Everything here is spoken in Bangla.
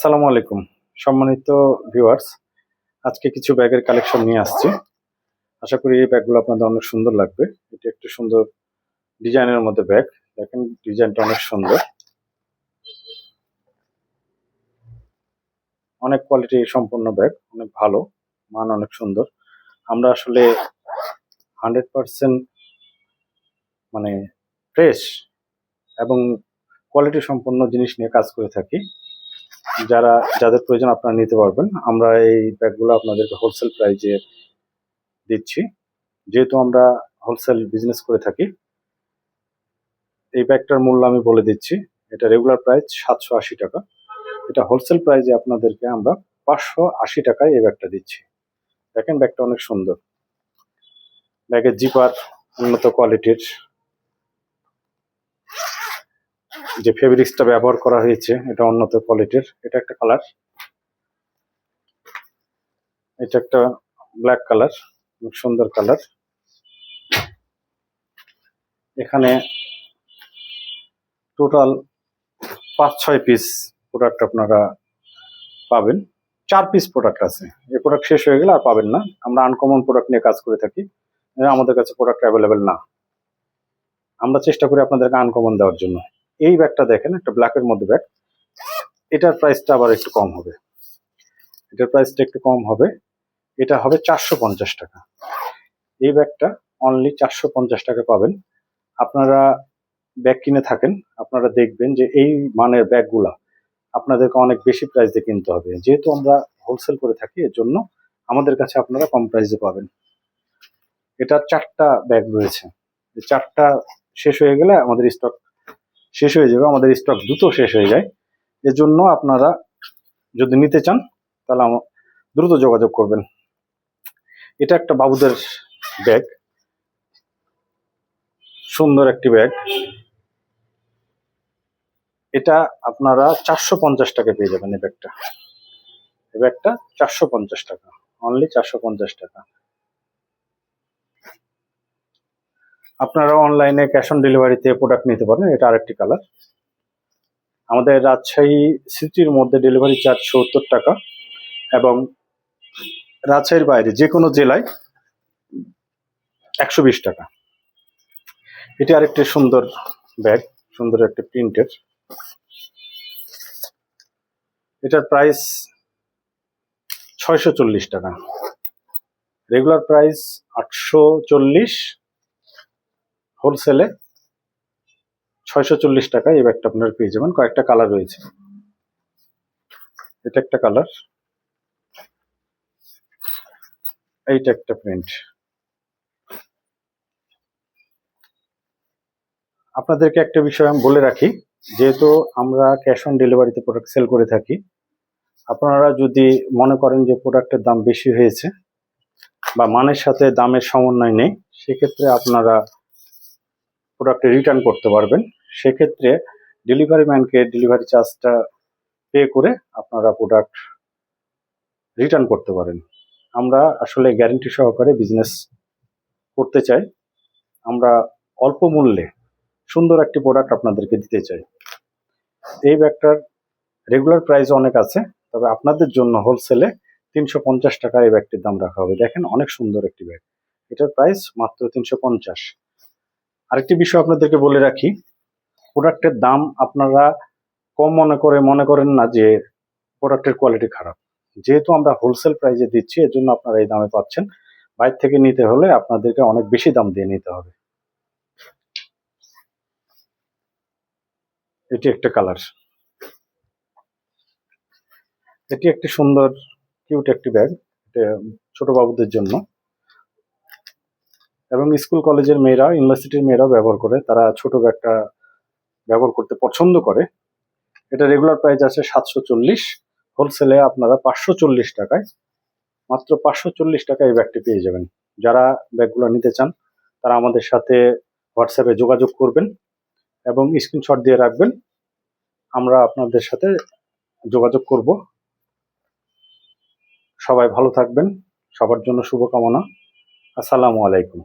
আসসালামু আলাইকুম সম্মানিত ভিউয়ার্স। আজকে কিছু ব্যাগের কালেকশন নিয়ে আসছি। আশা করি এই ব্যাগগুলো আপনাদের অনেক সুন্দর লাগবে। এটা একটু সুন্দর ডিজাইনের মধ্যে ব্যাগ। দেখেন ডিজাইনটা অনেক সুন্দর, অনেক কোয়ালিটি সম্পন্ন ব্যাগ, অনেক ভালো মান, অনেক সুন্দর। আমরা আসলে 100% মানে ফ্রেশ এবং কোয়ালিটি সম্পন্ন জিনিস নিয়ে কাজ করে থাকি। যাদের প্রয়োজন আপনারা নিতে পারবেন। আমরা এই ব্যাগগুলো আপনাদেরকে হোলসেল প্রাইজে দিচ্ছি, যেহেতু আমরা হোলসেল বিজনেস করে থাকি। এই ব্যাগটার মূল্য আমি বলে দিচ্ছি। এটা রেগুলার প্রাইস 780 টাকা। এটা হোলসেল প্রাইজে আপনাদেরকে আমরা 580 টাকায় এই ব্যাগটা দিচ্ছি। দেখেন ব্যাগটা অনেক সুন্দর। ব্যাগের জিপার উন্নত কোয়ালিটির, যে ফেব্রিক্সটা ব্যবহার করা হয়েছে এটা উন্নত কোয়ালিটির। এটা একটা কালার, এটা একটা ব্ল্যাক কালার, অনেক সুন্দর কালার। এখানে টোটাল 5-6 পিস প্রোডাক্ট আপনারা পাবেন। 4 পিস প্রোডাক্ট আছে। এই প্রোডাক্ট শেষ হয়ে গেলে আর পাবেন না। আমরা আনকমন প্রোডাক্ট নিয়ে কাজ করে থাকি। আমাদের কাছে প্রোডাক্ট অ্যাভেলেবেল না, আমরা চেষ্টা করি আপনাদেরকে আনকমন দেওয়ার জন্য। এই ব্যাগটা দেখেন, একটা ব্ল্যাকের মধ্যে ব্যাগ। এটার প্রাইসটা আবার একটু কম হবে। এটা হবে 450 টাকা। এই ব্যাগটা অনলি 450 টাকা পাবেন। আপনারা ব্যাগ কিনে থাকেন, আপনারা দেখবেন যে এই মানের ব্যাগগুলা আপনাদেরকে অনেক বেশি প্রাইস দিয়ে কিনতে হবে। যেহেতু আমরা হোলসেল করে থাকি, এর জন্য আমাদের কাছে আপনারা কম প্রাইসে পাবেন। এটার 4টা ব্যাগ রয়েছে। 4টা শেষ হয়ে গেলে আমাদের স্টক শেষ হয়ে যাবে। আমাদের স্টক দ্রুত শেষ হয়ে যায়। এর জন্য আপনারা যদি নিতে চান তাহলে দ্রুত যোগাযোগ করবেন। এটা একটা বাবুদের ব্যাগ, সুন্দর একটি ব্যাগ। এটা আপনারা 450 টাকা পেয়ে যাবেন। এই ব্যাগটা 450 টাকা, অনলি 450 টাকা। আপনারা অনলাইনে ক্যাশ অন ডেলিভারিতে প্রোডাক্ট নিতে পারেন। এটা আরেকটি কালার। আমাদের রাজশাহী সিটির মধ্যে ডেলিভারি চার্জ 70 টাকা এবং রাজশাহীর বাইরে যে কোনো জেলায় 120 টাকা। এটি আরেকটি সুন্দর ব্যাগ, সুন্দর একটা প্রিন্টের। এটার প্রাইস 640 টাকা। রেগুলার প্রাইস 840, হোলসেলে 640 টাকা। এই ব্যাগটা আপনারা পেয়ে যাবেন। কয়েকটা কালার রয়েছে। এটা একটা কালার, এইটা একটা প্রিন্ট। আপনাদেরকে একটা বিষয় আমি বলে রাখি, যেহেতু আমরা ক্যাশ অন ডেলিভারিতে প্রোডাক্ট সেল করে থাকি, আপনারা যদি মনে করেন যে প্রোডাক্টের দাম বেশি হয়েছে বা মানের সাথে দামের সমন্বয় নেই, সেক্ষেত্রে আপনারা প্রোডাক্টে রিটার্ন করতে পারবেন। সেক্ষেত্রে ডেলিভারি ম্যানকে ডেলিভারি চার্জটা পে করে আপনারা প্রোডাক্ট রিটার্ন করতে পারেন। আমরা আসলে গ্যারেন্টি সহকারে বিজনেস করতে চাই। আমরা অল্প মূল্যে সুন্দর একটি প্রোডাক্ট আপনাদেরকে দিতে চাই। এই ব্যাগটার রেগুলার প্রাইস অনেক আছে, তবে আপনাদের জন্য হোলসেলে 350 টাকা এই ব্যাগটির দাম রাখা হবে। দেখেন অনেক সুন্দর একটি ব্যাগ, এটার প্রাইস মাত্র 350। আরেকটি বিষয় আপনাদেরকে বলে রাখি, প্রোডাক্টের দাম আপনারা কম মনে করেন না যে প্রোডাক্টের কোয়ালিটি খারাপ। যেহেতু আমরা হোলসেল প্রাইসে দিচ্ছি, এর জন্য আপনারা এই দামে পাচ্ছেন। বাইরে থেকে নিতে হলে আপনাদেরকে অনেক বেশি দাম দিয়ে নিতে হবে। এটি একটা কালার, এটি একটি সুন্দর কিউট একটি ব্যাগ। এটা ছোট বাবুদের জন্য এবং স্কুল কলেজের মেয়েরা, ইউনিভার্সিটির মেয়েরাও ব্যবহার করে। তারা ছোট ব্যাগটা ব্যবহার করতে পছন্দ করে। এটা রেগুলার প্রাইস আছে 740, হোলসেলে আপনারা 540 টাকায়, মাত্র 540 টাকায় এই ব্যাগটি পেয়ে যাবেন। যারা ব্যাগগুলো নিতে চান তারা আমাদের সাথে হোয়াটসঅ্যাপে যোগাযোগ করবেন এবং স্ক্রিনশট দিয়ে রাখবেন। আমরা আপনাদের সাথে যোগাযোগ করব। সবাই ভালো থাকবেন, সবার জন্য শুভকামনা। আসসালামু আলাইকুম।